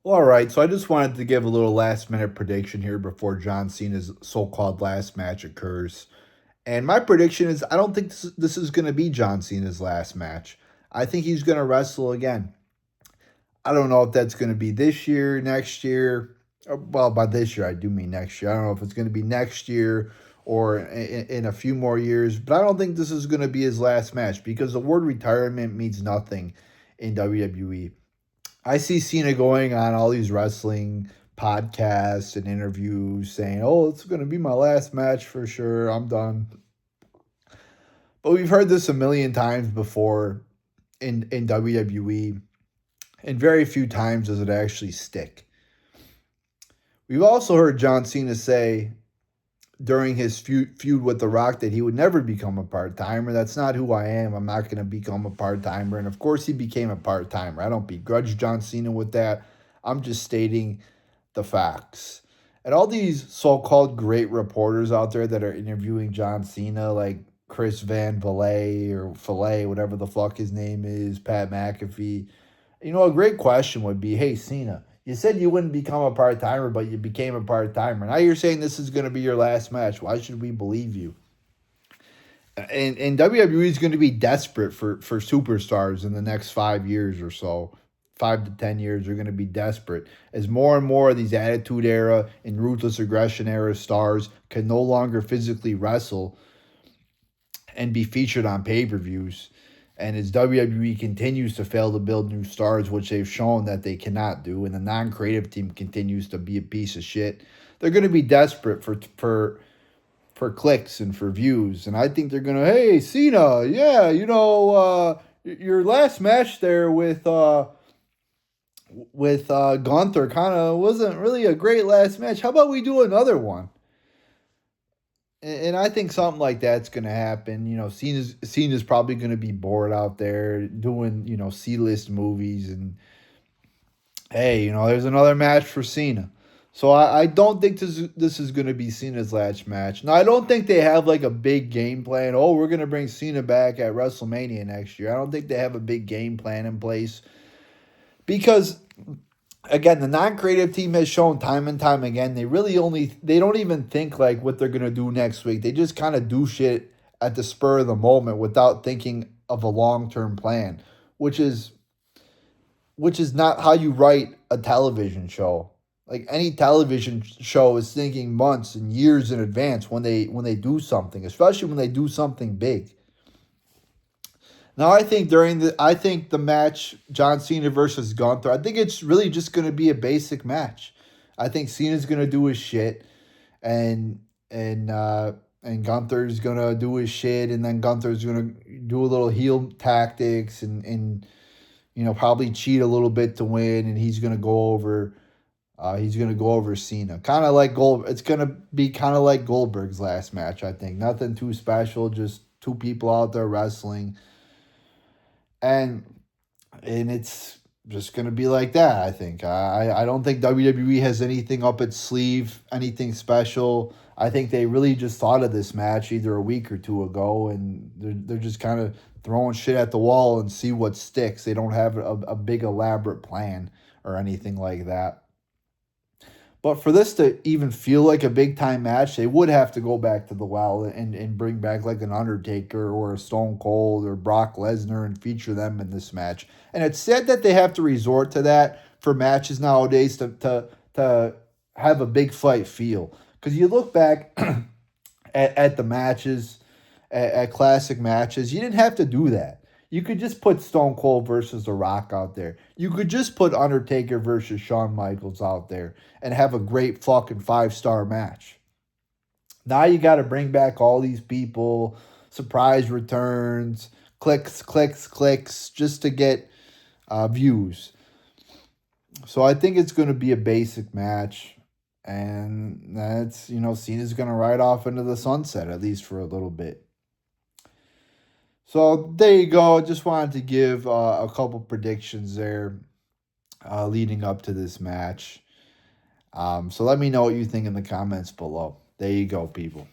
All right, so I just wanted to give a little last minute prediction here before John Cena's so called last match occurs. And my prediction is I don't think this is going to be John Cena's last match. I think he's going to wrestle again. I don't know if that's going to be this year, next year. Well, by this year, I do mean next year. I don't know if it's going to be next year or in a few more years, but I don't think this is going to be his last match because the word retirement means nothing in WWE. I see Cena going on all these wrestling podcasts and interviews saying, "Oh, it's going to be my last match for sure. I'm done." But we've heard this a million times before in WWE, and very few times does it actually stick. We've also heard John Cena say during his feud with The Rock that he would never become a part timer. That's not who I am. I'm not going to become a part timer. And of course, he became a part timer. I don't begrudge John Cena with that. I'm just stating the facts. And all these so called great reporters out there that are interviewing John Cena, like Chris Van Vliet or Filet, whatever the fuck his name is, Pat McAfee. A great question would be, hey, Cena, you said you wouldn't become a part timer, but you became a part timer. Now you're saying this is going to be your last match. Why should we believe you? And WWE is going to be desperate for superstars in the next 5 years or so. 5 to 10 years are going to be desperate as more and more of these Attitude Era and Ruthless Aggression Era stars can no longer physically wrestle and be featured on pay-per-views. And as WWE continues to fail to build new stars, which they've shown that they cannot do, and the non-creative team continues to be a piece of shit, they're going to be desperate for clicks and for views. And I think they're going to, hey, Cena, yeah, your last match there with Gunther kind of wasn't really a great last match. How about we do another one? And I think something like that's going to happen. Cena's probably going to be bored out there doing, C-list movies. And, hey, there's another match for Cena. So I don't think this is going to be Cena's last match. Now, I don't think they have like a big game plan. Oh, we're going to bring Cena back at WrestleMania next year. I don't think they have a big game plan in place because again, the non-creative team has shown time and time again they don't even think like what they're gonna do next week. They just kind of do shit at the spur of the moment without thinking of a long-term plan, which is which is not how you write a television show. Like any television show is thinking months and years in advance when they do something, especially when they do something big. Now I think the match John Cena versus Gunther, I think it's really just going to be a basic match. I think Cena's going to do his shit and and uh and Gunther's going to do his shit, and then Gunther's going to do a little heel tactics and probably cheat a little bit to win, and he's going to go over Cena. Kind of like it's going to be kind of like Goldberg's last match, I think. Nothing too special, just two people out there wrestling. And it's just gonna be like that. I think. I don't think WWE has anything up its sleeve, anything special. I think they really just thought of this match either a week or two ago, and they're just kind of throwing shit at the wall and see what sticks. They don't have a big elaborate plan or anything like that. But for this to even feel like a big time match, they would have to go back to the well and bring back like an Undertaker or a Stone Cold or Brock Lesnar and feature them in this match. And it's sad that they have to resort to that for matches nowadays to have a big fight feel. Because you look back at the matches, at classic matches, you didn't have to do that. You could just put Stone Cold versus The Rock out there. You could just put Undertaker versus Shawn Michaels out there and have a great fucking 5-star match. Now you got to bring back all these people, surprise returns, clicks, clicks, clicks, just to get views. So I think it's going to be a basic match. And that's, Cena's going to ride off into the sunset, at least for a little bit. So there you go. Just wanted to give a couple predictions there leading up to this match. So let me know what you think in the comments below. There you go, people.